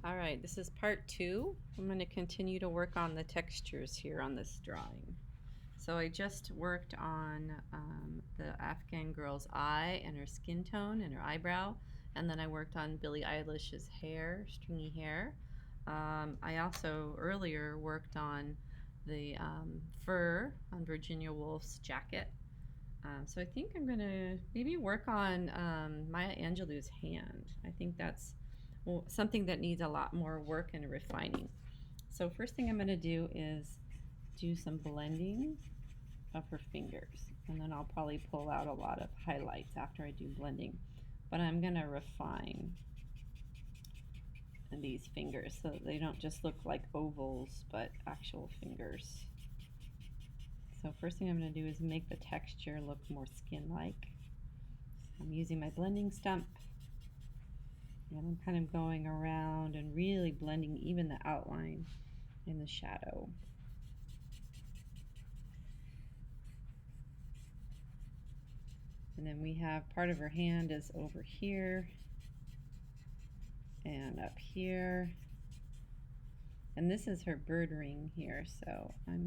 All right, this is part 2. I'm going to continue to work on the textures here on this drawing. So I just worked on the Afghan girl's eye and her skin tone and her eyebrow, and then I worked on Billie Eilish's hair, stringy hair. I also earlier worked on the fur on Virginia Woolf's jacket. So I think I'm going to maybe work on Maya Angelou's hand. I think that's something that needs a lot more work and refining. So first thing I'm going to do is do some blending of her fingers, and then I'll probably pull out a lot of highlights after I do blending. But I'm going to refine these fingers so that they don't just look like ovals but actual fingers. So first thing I'm going to do is make the texture look more skin-like. So I'm using my blending stump, and I'm kind of going around and really blending even the outline in the shadow. And then we have part of her hand is over here and up here. And this is her bird ring here, so I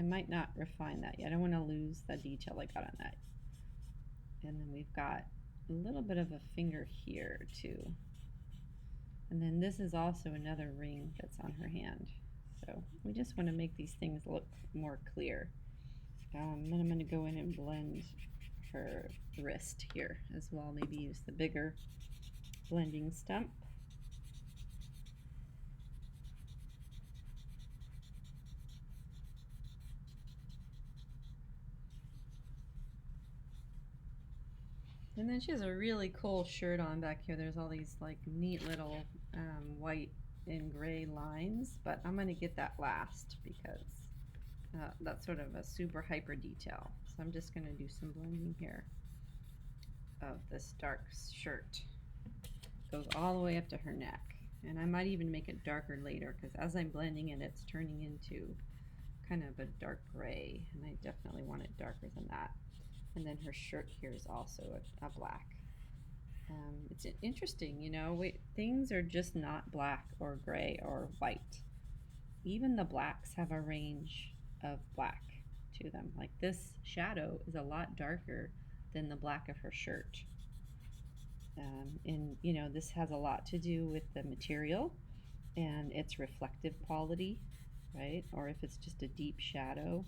might not refine that yet. I don't want to lose the detail I got on that. And then we've got a little bit of a finger here too. And then this is also another ring that's on her hand. So we just want to make these things look more clear. Then I'm going to go in and blend her wrist here as well. Maybe use the bigger blending stump. And then she has a really cool shirt on back here. There's all these like neat little white and gray lines, but I'm going to get that last because that's sort of a super hyper detail. So I'm just going to do some blending here of this dark shirt. Goes all the way up to her neck. And I might even make it darker later because as I'm blending it, it's turning into kind of a dark gray, and I definitely want it darker than that. And then her shirt here is also a black. It's interesting, you know, things are just not black or gray or white. Even the blacks have a range of black to them. Like this shadow is a lot darker than the black of her shirt. And you know, this has a lot to do with the material and its reflective quality, right? Or if it's just a deep shadow.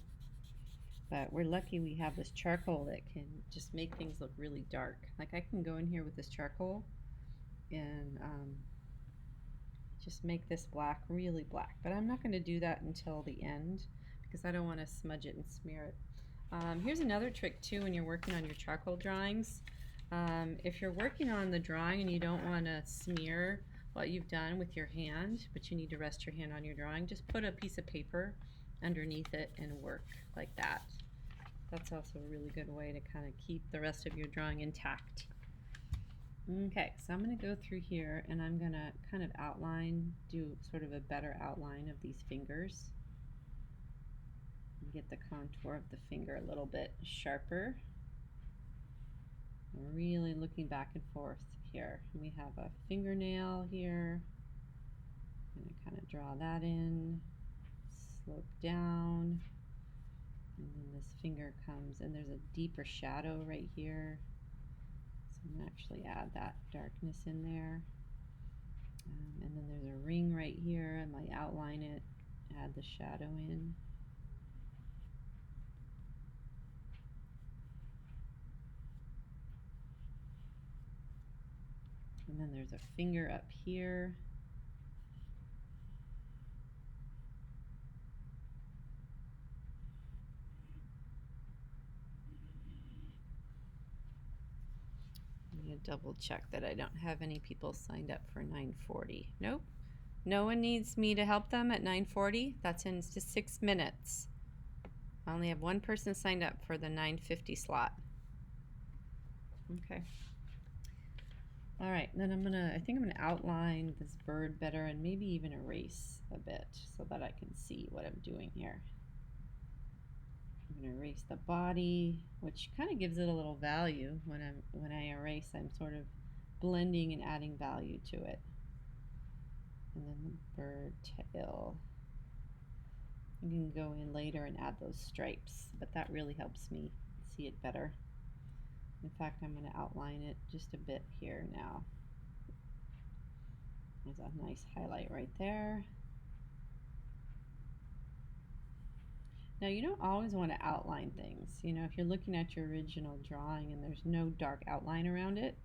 But we're lucky we have this charcoal that can just make things look really dark. Like I can go in here with this charcoal and just make this black really black. But I'm not going to do that until the end because I don't want to smudge it and smear it. Here's another trick too when you're working on your charcoal drawings. If you're working on the drawing and you don't want to smear what you've done with your hand, but you need to rest your hand on your drawing, just put a piece of paper underneath it and work like that. That's also a really good way to kind of keep the rest of your drawing intact. Okay, so I'm going to go through here and I'm going to kind of outline, do sort of a better outline of these fingers. Get the contour of the finger a little bit sharper. I'm really looking back and forth here. We have a fingernail here. I'm going to kind of draw that in, slope down, and then this finger comes, and there's a deeper shadow right here. So I'm going to actually add that darkness in there. And then there's a ring right here. I might outline it, add the shadow in. And then there's a finger up here. I'm going to double check that I don't have any people signed up for 9:40. Nope. No one needs me to help them at 9:40. That's in just 6 minutes. I only have one person signed up for the 9:50 slot. Okay. All right, then I think I'm gonna outline this bird better and maybe even erase a bit so that I can see what I'm doing here. I'm gonna erase the body, which kind of gives it a little value. When I erase, I'm sort of blending and adding value to it. And then the bird tail. You can go in later and add those stripes, but that really helps me see it better. In fact, I'm going to outline it just a bit here now. There's a nice highlight right there. Now, you don't always want to outline things. You know, if you're looking at your original drawing and there's no dark outline around it,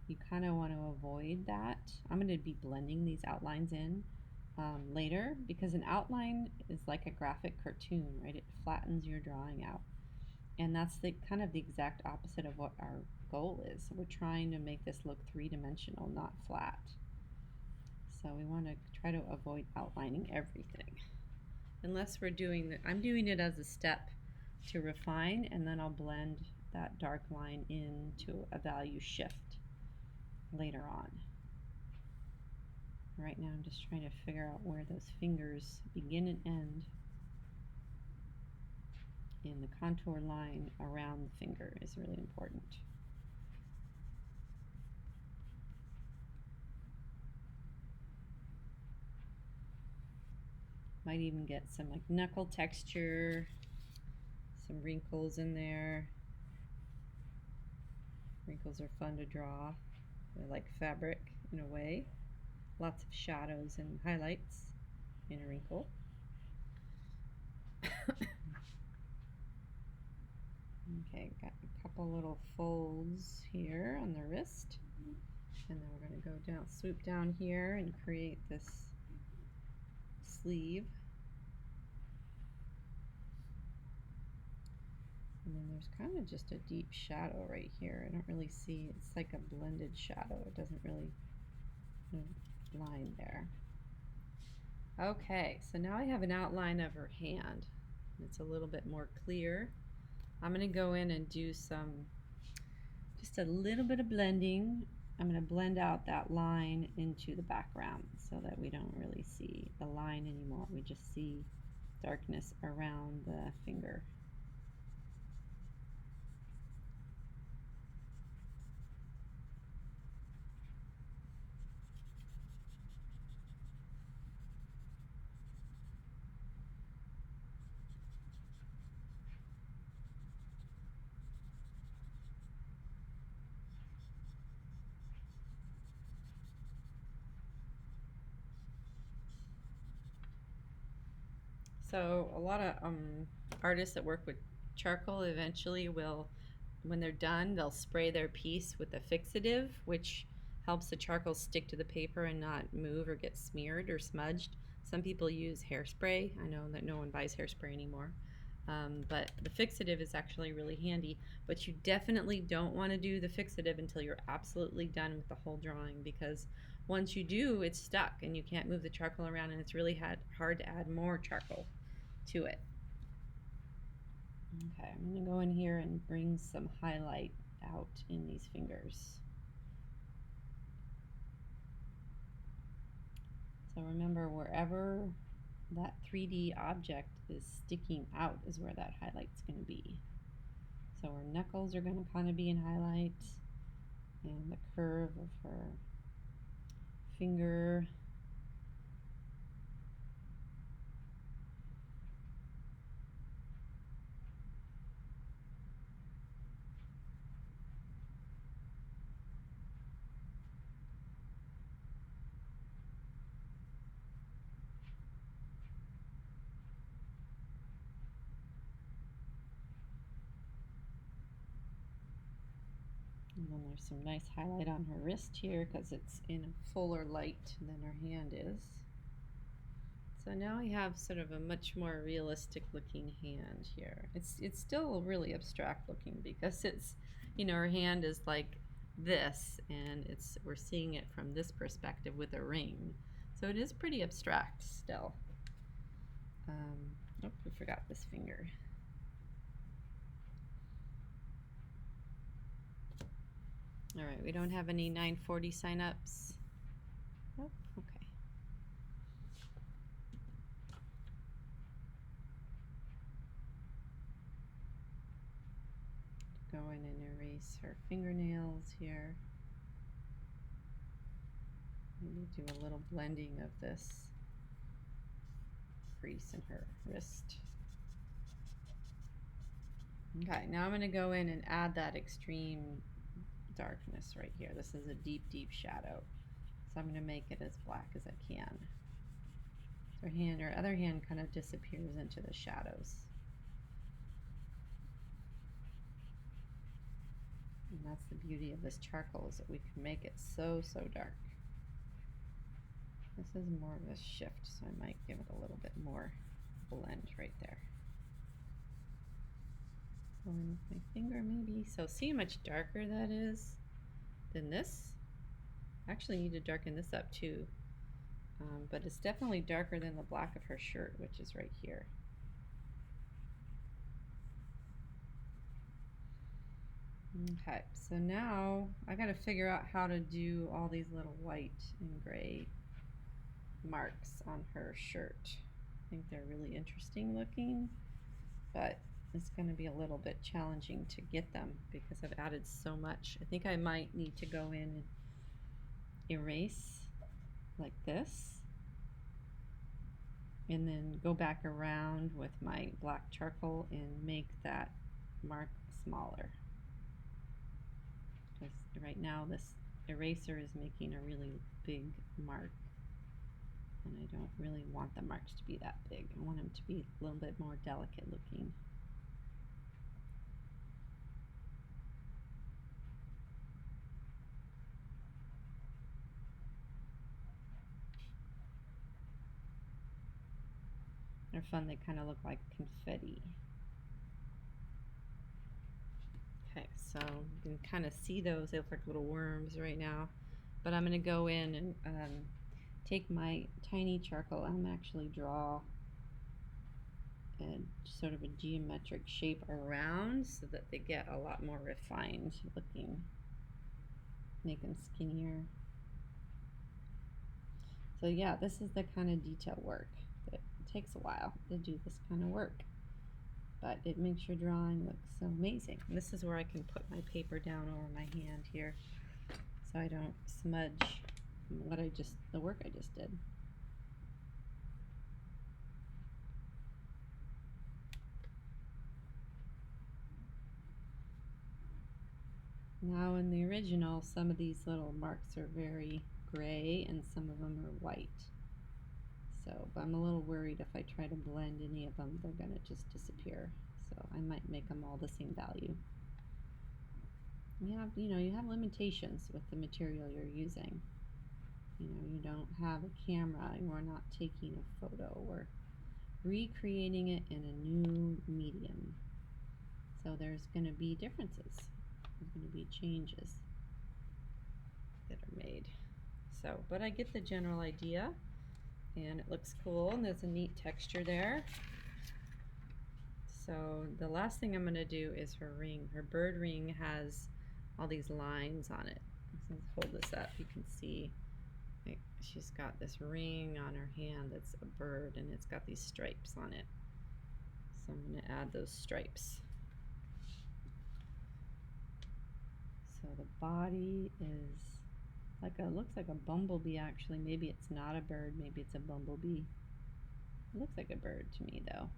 you kind of want to avoid that. I'm going to be blending these outlines in later, because an outline is like a graphic cartoon, right? It flattens your drawing out. And that's the kind of the exact opposite of what our goal is. We're trying to make this look three-dimensional, not flat. So we want to try to avoid outlining everything. Unless we're doing, I'm doing it as a step to refine, and then I'll blend that dark line into a value shift later on. Right now I'm just trying to figure out where those fingers begin and end in the contour line around the finger is really important. Might even get some like knuckle texture, some wrinkles in there. Wrinkles are fun to draw. They're like fabric in a way. Lots of shadows and highlights in a wrinkle. Okay, got a couple little folds here on the wrist. And then we're going to go down, swoop down here and create this sleeve. And then there's kind of just a deep shadow right here. I don't really see, it's like a blended shadow. It doesn't really line there. Okay, so now I have an outline of her hand. It's a little bit more clear. I'm going to go in and do just a little bit of blending. I'm going to blend out that line into the background so that we don't really see the line anymore. We just see darkness around the finger. So a lot of artists that work with charcoal eventually will, when they're done, they'll spray their piece with a fixative, which helps the charcoal stick to the paper and not move or get smeared or smudged. Some people use hairspray. I know that no one buys hairspray anymore. But the fixative is actually really handy. But you definitely don't want to do the fixative until you're absolutely done with the whole drawing, because once you do, it's stuck and you can't move the charcoal around, and it's really hard to add more charcoal to it. Okay, I'm going to go in here and bring some highlight out in these fingers. So remember, wherever that 3D object is sticking out is where that highlight's going to be. So her knuckles are going to kind of be in highlight, and the curve of her finger. And then there's some nice highlight on her wrist here because it's in a fuller light than her hand is. So now I have sort of a much more realistic looking hand here. It's still really abstract looking because it's, you know, her hand is like this, and we're seeing it from this perspective with a ring. So it is pretty abstract still. Oh, we forgot this finger. All right, we don't have any 940 signups. Nope, okay. Go in and erase her fingernails here. Maybe do a little blending of this crease in her wrist. Okay, now I'm going to go in and add that extreme darkness right here. This is a deep, deep shadow. So I'm going to make it as black as I can. So her other hand kind of disappears into the shadows. And that's the beauty of this charcoal, is that we can make it so, so dark. This is more of a shift, so I might give it a little bit more blend right there. Go in with my finger maybe. So see how much darker that is than this? I actually need to darken this up too. But it's definitely darker than the black of her shirt, which is right here. Okay, so now I got to figure out how to do all these little white and gray marks on her shirt. I think they're really interesting looking, but it's going to be a little bit challenging to get them because I've added so much. I think I might need to go in and erase like this, and then go back around with my black charcoal and make that mark smaller. Because right now this eraser is making a really big mark, and I don't really want the marks to be that big. I want them to be a little bit more delicate looking. They're fun, they kind of look like confetti. Okay, so you can kind of see those, they look like little worms right now. But I'm going to go in and take my tiny charcoal. I'm actually draw a sort of a geometric shape around so that they get a lot more refined looking. Make them skinnier. So yeah, this is the kind of detail work that takes a while to do this kind of work, but it makes your drawing look so amazing. And this is where I can put my paper down over my hand here so I don't smudge the work I just did. Now in the original, some of these little marks are very gray and some of them are white. So, but I'm a little worried if I try to blend any of them, they're going to just disappear. So I might make them all the same value. You have limitations with the material you're using. You don't have a camera, we're not taking a photo, we're recreating it in a new medium. So there's going to be differences. There's going to be changes that are made. So, but I get the general idea, and it looks cool, and there's a neat texture there. So the last thing I'm going to do is her ring. Her bird ring has all these lines on it. Let's hold this up. You can see she's got this ring on her hand that's a bird, and it's got these stripes on it. So I'm going to add those stripes. So the body is looks like a bumblebee actually. Maybe it's not a bird, maybe it's a bumblebee. It looks like a bird to me though.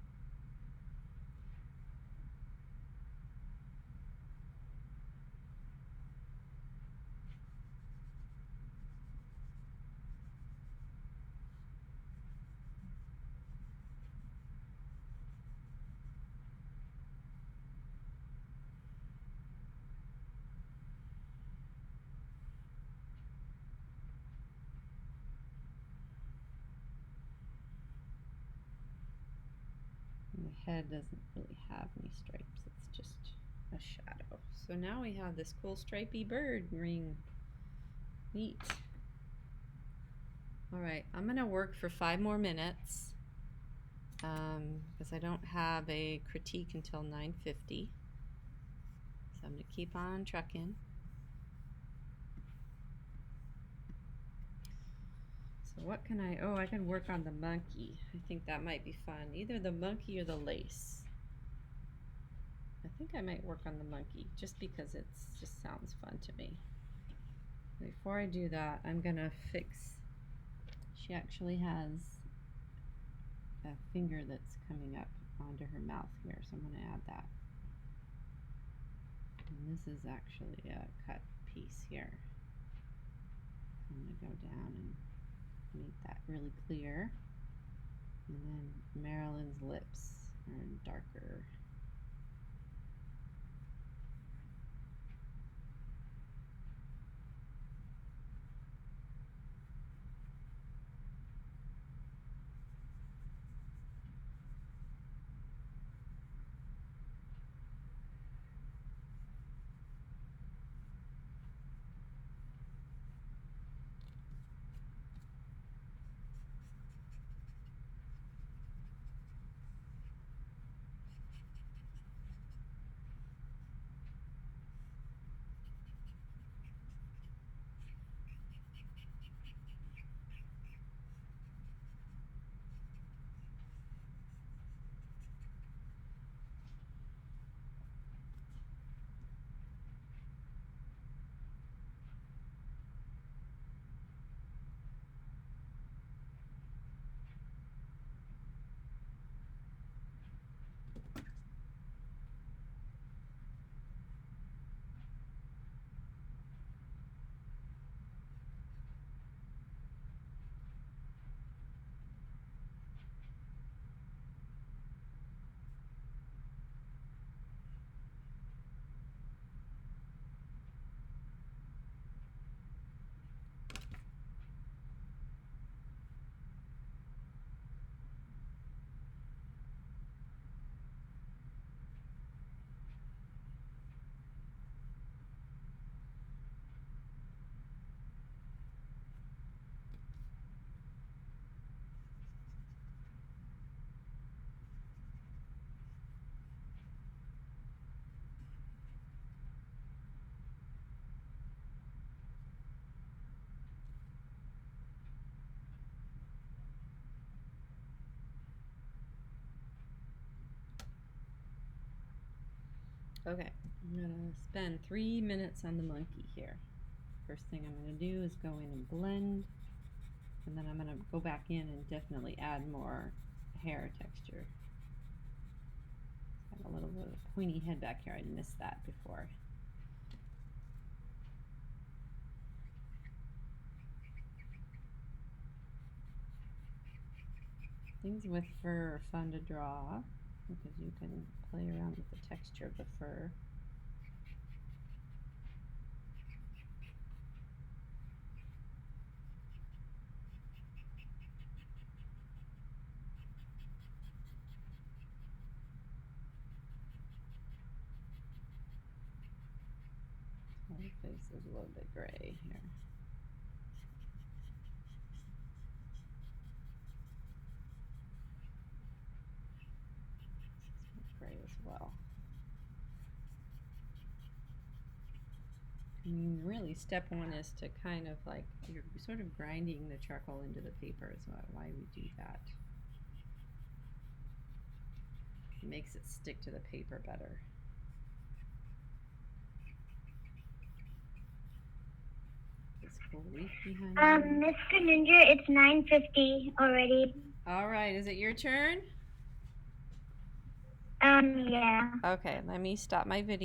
And the head doesn't really have any stripes, it's just a shadow. So now we have this cool stripy bird ring. Neat. Alright, I'm going to work for 5 more minutes because I don't have a critique until 9:50. So I'm going to keep on trucking. So what can I can work on the monkey. I think that might be fun. Either the monkey or the lace. I think I might work on the monkey just because it just sounds fun to me. Before I do that, I'm gonna fix, she actually has a finger that's coming up onto her mouth here, so I'm gonna add that. And this is actually a cut piece here. I'm gonna go down and make that really clear. And then Marilyn's lips are darker. Okay, I'm gonna spend 3 minutes on the monkey here. First thing I'm gonna do is go in and blend, and then I'm gonna go back in and definitely add more hair texture. Got a little bit of a pointy head back here. I missed that before. Things with fur are fun to draw because you can play around with the texture of the fur. My face is a little bit gray here. Gray as well. And really, step one is to kind of like, you're sort of grinding the charcoal into the paper is why we do that. It makes it stick to the paper better. This cool leaf behind you. Mr. Ninja, it's 9:50 already. All right, is it your turn? Yeah. Okay, let me stop my video.